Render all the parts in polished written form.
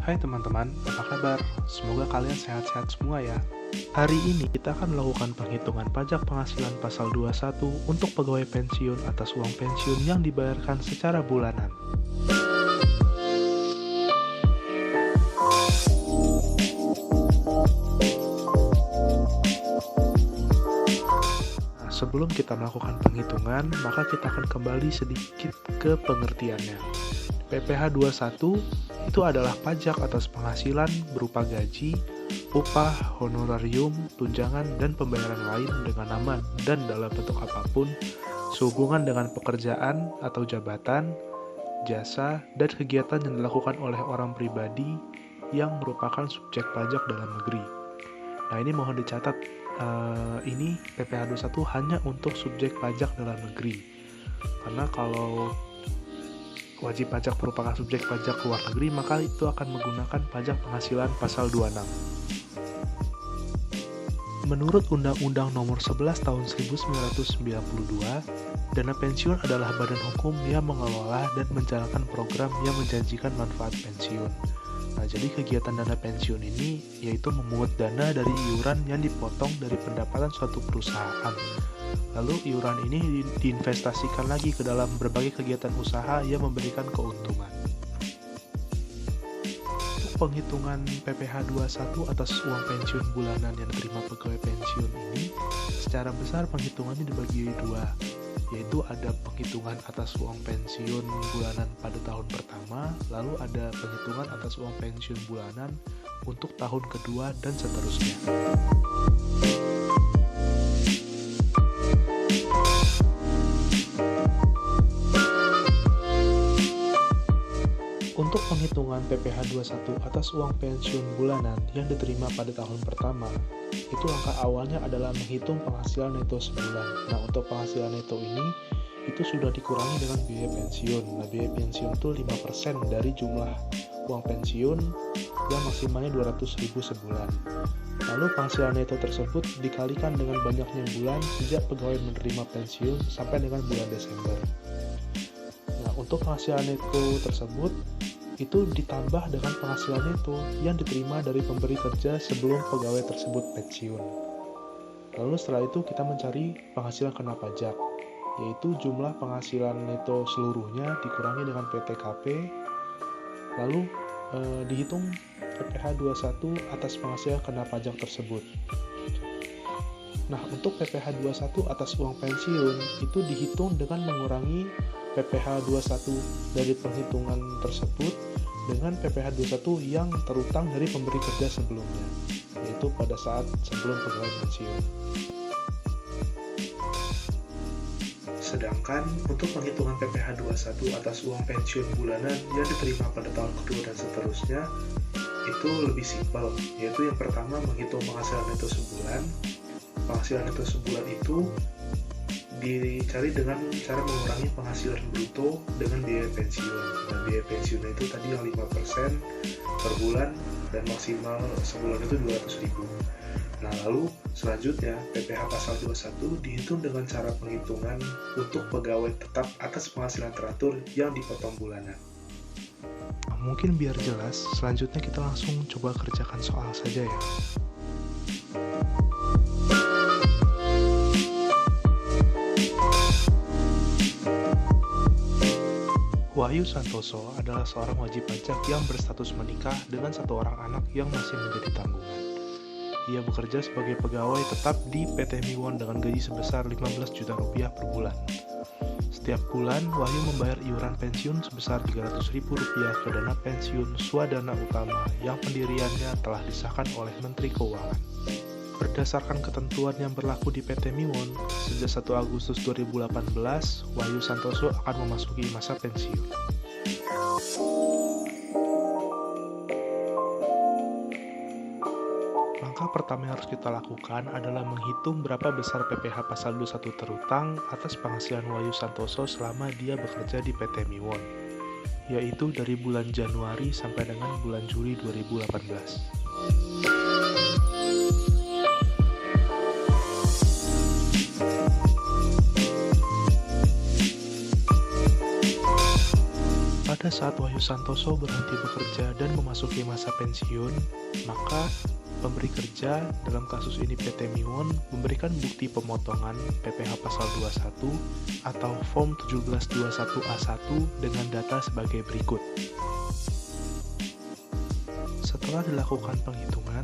Hai teman-teman, apa kabar? Semoga kalian sehat-sehat semua ya. Hari ini kita akan melakukan penghitungan pajak penghasilan pasal 21 untuk pegawai pensiun atas uang pensiun yang dibayarkan secara bulanan. Nah, sebelum kita melakukan penghitungan, maka kita akan kembali sedikit ke pengertiannya. PPh 21 itu adalah pajak atas penghasilan berupa gaji, upah, honorarium, tunjangan, dan pembayaran lain dengan aman dan dalam bentuk apapun sehubungan dengan pekerjaan atau jabatan, jasa, dan kegiatan yang dilakukan oleh orang pribadi yang merupakan subjek pajak dalam negeri. Nah, ini mohon dicatat, ini PPh 21 hanya untuk subjek pajak dalam negeri. Karena kalau wajib pajak merupakan subjek pajak luar negeri, maka itu akan menggunakan pajak penghasilan pasal 26. Menurut Undang-Undang Nomor 11 Tahun 1992, dana pensiun adalah badan hukum yang mengelola dan menjalankan program yang menjanjikan manfaat pensiun. Nah, jadi kegiatan dana pensiun ini yaitu memungut dana dari iuran yang dipotong dari pendapatan suatu perusahaan. Lalu iuran ini diinvestasikan lagi ke dalam berbagai kegiatan usaha yang memberikan keuntungan. Untuk penghitungan PPh 21 atas uang pensiun bulanan yang diterima pegawai pensiun ini, secara besar penghitungannya dibagi dua, yaitu ada penghitungan atas uang pensiun bulanan pada tahun pertama, lalu ada penghitungan atas uang pensiun bulanan untuk tahun kedua dan seterusnya. Untuk penghitungan PPh 21 atas uang pensiun bulanan yang diterima pada tahun pertama, itu langkah awalnya adalah menghitung penghasilan neto sebulan. Nah, untuk penghasilan neto ini, itu sudah dikurangi dengan biaya pensiun. Nah, biaya pensiun itu 5% dari jumlah uang pensiun yang maksimalnya 200.000 sebulan. Lalu penghasilan neto tersebut dikalikan dengan banyaknya bulan sejak pegawai menerima pensiun sampai dengan bulan Desember. Nah, untuk penghasilan neto tersebut itu ditambah dengan penghasilan neto yang diterima dari pemberi kerja sebelum pegawai tersebut pensiun. Lalu setelah itu kita mencari penghasilan kena pajak, yaitu jumlah penghasilan neto seluruhnya dikurangi dengan PTKP, lalu dihitung PPh 21 atas penghasilan kena pajak tersebut. Nah, untuk PPh 21 atas uang pensiun itu dihitung dengan mengurangi PPh 21 dari perhitungan tersebut dengan PPh 21 yang terutang dari pemberi kerja sebelumnya, yaitu pada saat sebelum pegawai pensiun. Sedangkan untuk penghitungan PPh 21 atas uang pensiun bulanan yang diterima pada tahun kedua dan seterusnya, itu lebih simpel, yaitu yang pertama menghitung penghasilan neto sebulan. Penghasilan neto sebulan itu dicari dengan cara mengurangi penghasilan bruto dengan biaya pensiun. Nah, biaya pensiun itu tadi yang 5% per bulan dan maksimal sebulan itu 200.000. Nah, lalu selanjutnya PPh pasal 21 dihitung dengan cara penghitungan untuk pegawai tetap atas penghasilan teratur yang dipotong bulanan. Nah, mungkin biar jelas, selanjutnya kita langsung coba kerjakan soal saja ya. Wahyu Santoso adalah seorang wajib pajak yang berstatus menikah dengan satu orang anak yang masih menjadi tanggungan. Ia bekerja sebagai pegawai tetap di PT Miwon dengan gaji sebesar 15 juta rupiah per bulan. Setiap bulan, Wahyu membayar iuran pensiun sebesar 300.000 rupiah ke dana pensiun swadana utama yang pendiriannya telah disahkan oleh Menteri Keuangan. Berdasarkan ketentuan yang berlaku di PT Miwon, sejak 1 Agustus 2018, Wahyu Santoso akan memasuki masa pensiun. Langkah pertama yang harus kita lakukan adalah menghitung berapa besar PPh pasal 21 terutang atas penghasilan Wahyu Santoso selama dia bekerja di PT Miwon, yaitu dari bulan Januari sampai dengan bulan Juli 2018. Pada pada saat Wahyu Santoso berhenti bekerja dan memasuki masa pensiun, maka pemberi kerja, dalam kasus ini PT Miwon, memberikan bukti pemotongan PPh Pasal 21 atau Form 1721A1 dengan data sebagai berikut. Setelah dilakukan penghitungan,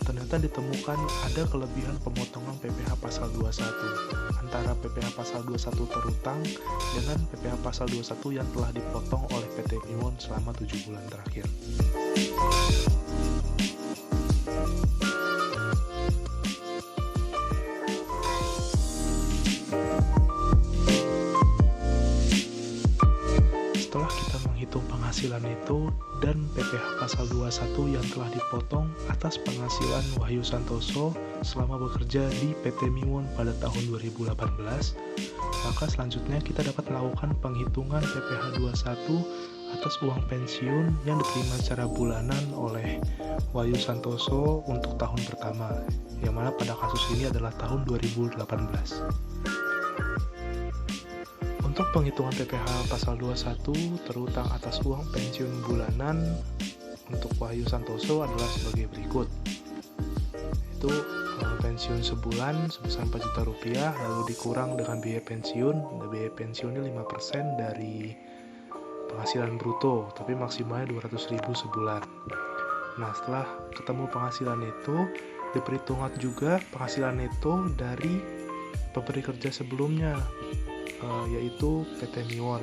ternyata ditemukan ada kelebihan pemotongan PPh Pasal 21 antara PPh Pasal 21 terutang dengan PPh Pasal 21 yang telah dipotong oleh PT Miwon selama 7 bulan terakhir. Setelah kita menghitung penghasilan itu dan PPh Pasal 21 yang telah dipotong atas penghasilan Wahyu Santoso selama bekerja di PT Miwon pada tahun 2018, maka selanjutnya kita dapat melakukan penghitungan PPh 21 atas uang pensiun yang diterima secara bulanan oleh Wahyu Santoso untuk tahun pertama, yang mana pada kasus ini adalah tahun 2018. Untuk penghitungan PPh Pasal 21 terutang atas uang pensiun bulanan untuk Wahyu Santoso adalah sebagai berikut. Itu pensiun sebulan sebesar 4 juta rupiah, lalu dikurang dengan biaya pensiun. Biaya pensiunnya 5% dari penghasilan bruto, tapi maksimalnya 200.000 sebulan. Nah, setelah ketemu penghasilan itu, diperhitungkan juga penghasilan neto dari pemberi kerja sebelumnya, yaitu PT Miwon.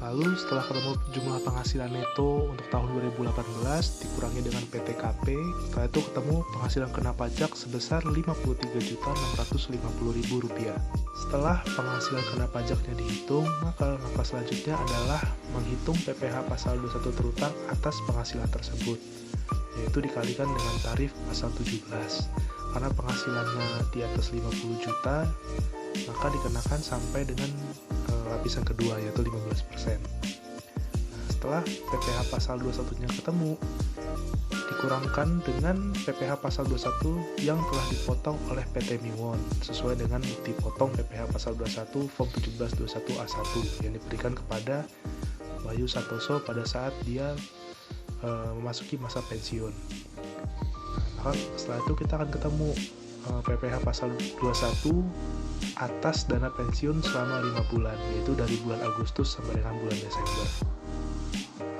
Lalu setelah ketemu jumlah penghasilan neto untuk tahun 2018 dikurangi dengan PTKP, setelah itu ketemu penghasilan kena pajak sebesar Rp53.650.000. Setelah penghasilan kena pajaknya dihitung, maka langkah selanjutnya adalah menghitung PPh Pasal 21 terutang atas penghasilan tersebut, yaitu dikalikan dengan tarif Pasal 17. Karena penghasilannya di atas 50 juta, maka dikenakan sampai dengan lapisan kedua, yaitu 15%. Nah, setelah PPh Pasal 21-nya ketemu, dikurangkan dengan PPh Pasal 21 yang telah dipotong oleh PT Miwon sesuai dengan bukti potong PPh Pasal 21 Form 1721A1 yang diberikan kepada Wahyu Santoso pada saat dia memasuki masa pensiun. Maka setelah itu kita akan ketemu PPh Pasal 21 atas dana pensiun selama 5 bulan, yaitu dari bulan Agustus sampai dengan bulan Desember.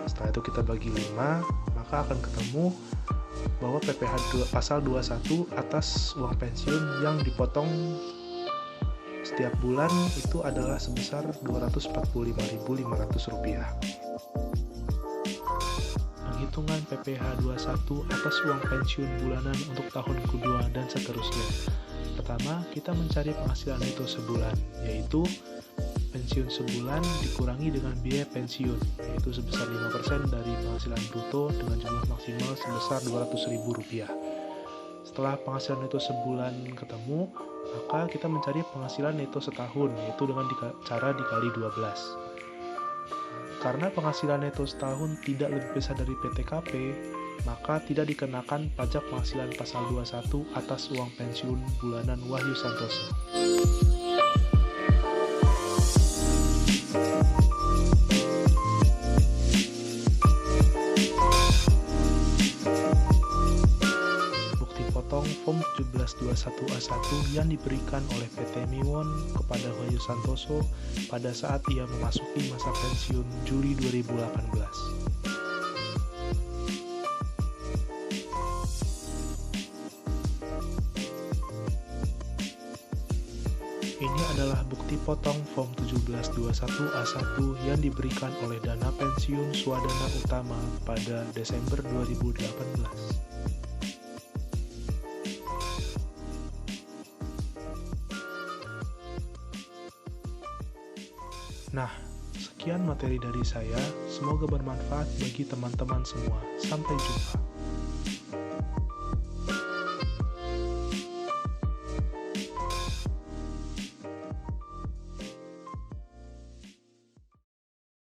Setelah itu kita bagi 5, maka akan ketemu bahwa PPh Pasal 21 atas uang pensiun yang dipotong setiap bulan itu adalah sebesar Rp245.500. Penghitungan PPh 21 atas uang pensiun bulanan untuk tahun kedua dan seterusnya. Pertama, kita mencari penghasilan neto sebulan, yaitu pensiun sebulan dikurangi dengan biaya pensiun, yaitu sebesar 5% dari penghasilan bruto dengan jumlah maksimal sebesar Rp200.000. Setelah penghasilan neto sebulan ketemu, maka kita mencari penghasilan neto setahun, yaitu dengan cara dikali 12. Karena penghasilan neto setahun tidak lebih besar dari PTKP, maka tidak dikenakan pajak penghasilan Pasal 21 atas uang pensiun bulanan Wahyu Santoso. Bukti potong Form 1721A1 yang diberikan oleh PT Miwon kepada Wahyu Santoso pada saat ia memasuki masa pensiun Juli 2018. Ini adalah bukti potong Form 1721A1 yang diberikan oleh dana pensiun swadana utama pada Desember 2018. Nah, sekian materi dari saya. Semoga bermanfaat bagi teman-teman semua. Sampai jumpa.